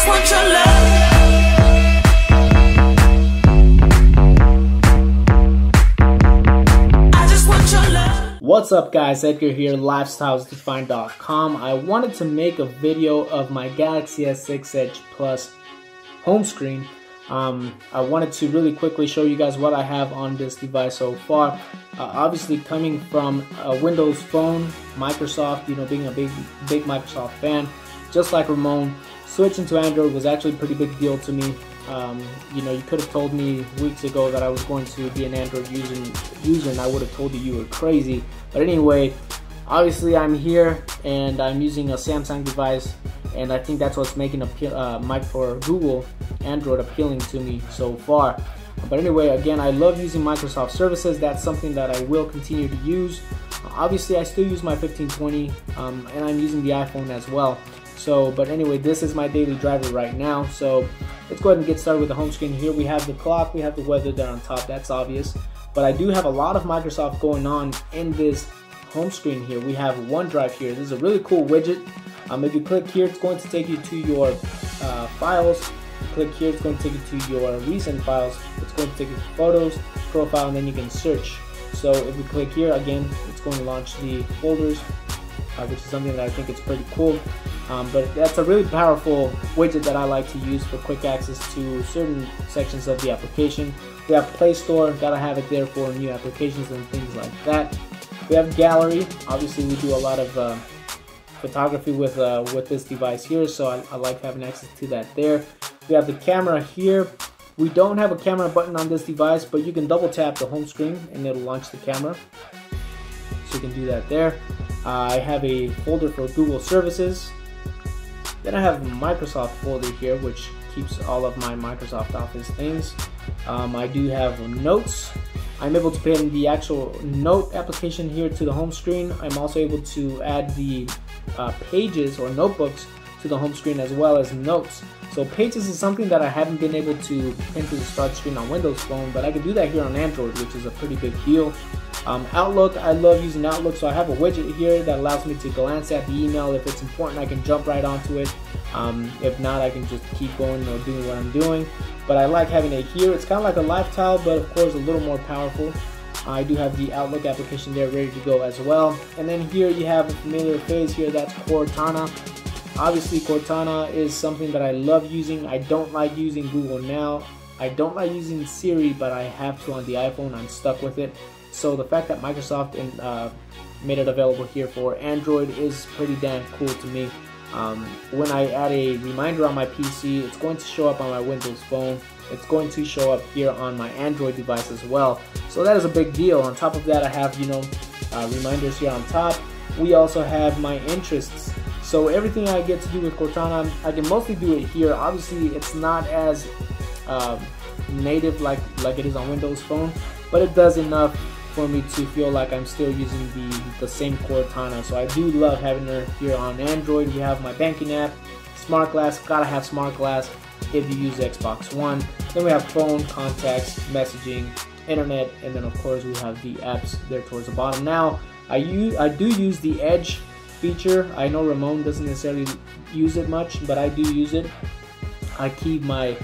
just want your love. What's up guys, Edgar here, lifestylesdefined.com. I wanted to make a video of my Galaxy S6 Edge Plus home screen. I wanted to really quickly show you guys what I have on this device so far. Obviously coming from a Windows phone, Microsoft, being a big Microsoft fan, just like Ramon, switching to Android was actually a pretty big deal to me. You could have told me weeks ago that I was going to be an Android user and I would have told you were crazy. But anyway, obviously I'm here and I'm using a Samsung device, and I think that's what's making for Google Android appealing to me so far. But anyway, again, I love using Microsoft services. That's something that I will continue to use. Obviously I still use my 1520 and I'm using the iPhone as well. But anyway, this is my daily driver right now. So let's go ahead and get started with the home screen here. We have the clock, we have the weather there on top, that's obvious. But I do have a lot of Microsoft going on in this home screen here. We have OneDrive here. This is a really cool widget. If you click here, it's going to take you to your files. If you click here, it's going to take you to your recent files. It's going to take you to photos, profile, and then you can search. So if we click here, again, it's going to launch the folders, which is something that I think is pretty cool. But that's a really powerful widget that I like to use for quick access to certain sections of the application. We have Play Store, gotta have it there for new applications and things like that. We have Gallery. Obviously, we do a lot of photography with this device here, so I like having access to that there. We have the camera here. We don't have a camera button on this device, but you can double tap the home screen and it'll launch the camera. So you can do that there. I have a folder for Google services. Then I have a Microsoft folder here, which keeps all of my Microsoft Office things. I do have notes. I'm able to pin the actual note application here to the home screen. I'm also able to add the pages or notebooks to the home screen as well as notes. So pages is something that I haven't been able to pin to the start screen on Windows Phone, but I can do that here on Android, which is a pretty big deal. Outlook, I love using Outlook, so I have a widget here that allows me to glance at the email. If it's important, I can jump right onto it. If not, I can just keep going or doing what I'm doing. But I like having it here. It's kind of like a lifestyle, but of course a little more powerful. I do have the Outlook application there ready to go as well. And then here you have a familiar face here, that's Cortana. Obviously Cortana is something that I love using. I don't like using Google Now. I don't like using Siri, but I have to on the iPhone. I'm stuck with it. So the fact that Microsoft made it available here for Android is pretty damn cool to me. When I add a reminder on my PC, it's going to show up on my Windows Phone. It's going to show up here on my Android device as well. So that is a big deal. On top of that, I have reminders here on top. We also have my interests. So everything I get to do with Cortana, I can mostly do it here. Obviously, it's not as native like it is on Windows Phone, but it does enough for me to feel like I'm still using the same Cortana. So I do love having her here on Android. We have my banking app, Smart Glass, gotta have Smart Glass if you use Xbox One. Then we have phone, contacts, messaging, internet, and then of course we have the apps there towards the bottom. Now I do use the Edge feature. I know Ramon doesn't necessarily use it much, but I do use it. I keep my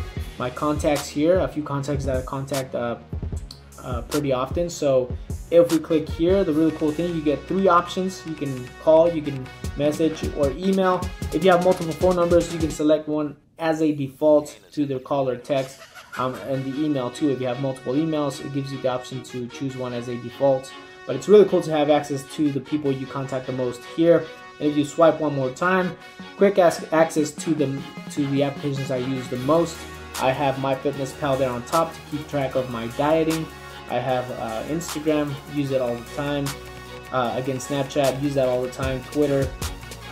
contacts here, a few contacts that I contact pretty often. So if we click here, the really cool thing, you get 3 options. You can call, you can message, or email. If you have multiple phone numbers, you can select one as a default to the call or text, and the email too. If you have multiple emails, it gives you the option to choose one as a default. But it's really cool to have access to the people you contact the most here. And if you swipe one more time, quick access to the applications I use the most. I have MyFitnessPal there on top to keep track of my dieting. I have Instagram, use it all the time. Again, Snapchat, use that all the time. Twitter,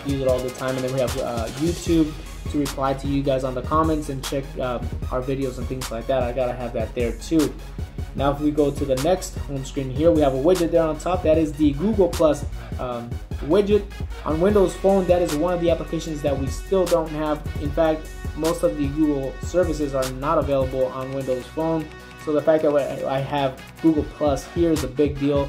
use it all the time. And then we have YouTube to reply to you guys on the comments and check our videos and things like that. I gotta have that there too. Now if we go to the next home screen here, we have a widget there on top. That is the Google Plus widget. On Windows Phone, that is one of the applications that we still don't have. In fact, most of the Google services are not available on Windows Phone. So the fact that I have Google Plus here is a big deal.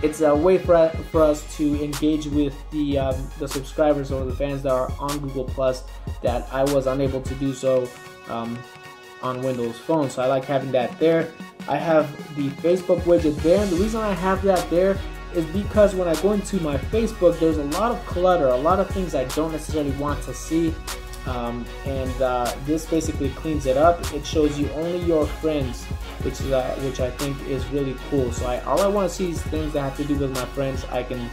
it's a way for us to engage with the subscribers or the fans that are on Google Plus that I was unable to do so on Windows Phone. So I like having that there. I have the Facebook widget there, and the reason I have that there is because when I go into my Facebook, there's a lot of clutter, a lot of things I don't necessarily want to see, and this basically cleans it up. It shows you only your friends, which I think is really cool. So all I want to see is things that have to do with my friends. I can,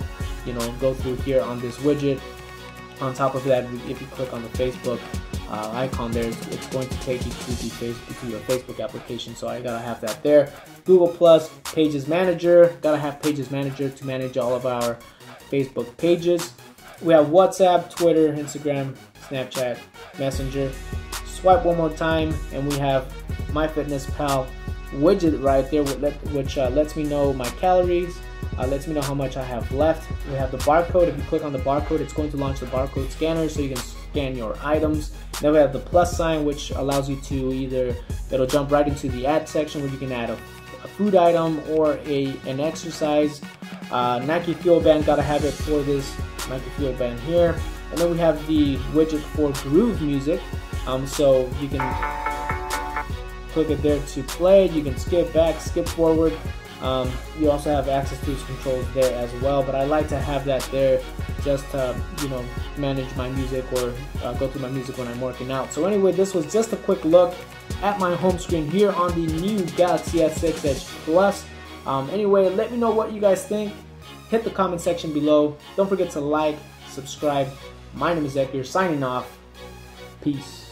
go through here on this widget. On top of that, if you click on the Facebook icon there, it's going to take you to your Facebook application. So I gotta have that there. Google Plus, Pages Manager, gotta have Pages Manager to manage all of our Facebook pages. We have WhatsApp, Twitter, Instagram, Snapchat, Messenger. Swipe one more time, and we have MyFitnessPal widget right there, which lets me know my calories, lets me know how much I have left. We have the barcode. If you click on the barcode, it's going to launch the barcode scanner so you can scan your items. Then we have the plus sign, which allows you to it'll jump right into the add section where you can add a food item or an exercise. Nike Fuel Band, gotta have it for this Nike Fuel Band here. And then we have the widget for groove music, so you can click it there to play. You can skip back, skip forward. You also have access to these controls there as well, but I like to have that there just to manage my music or go through my music when I'm working out. So anyway, this was just a quick look at my home screen here on the new Galaxy S6 Edge Plus. Anyway, let me know what you guys think. Hit the comment section below. Don't forget to like, subscribe. My name is Edgar, signing off. Peace.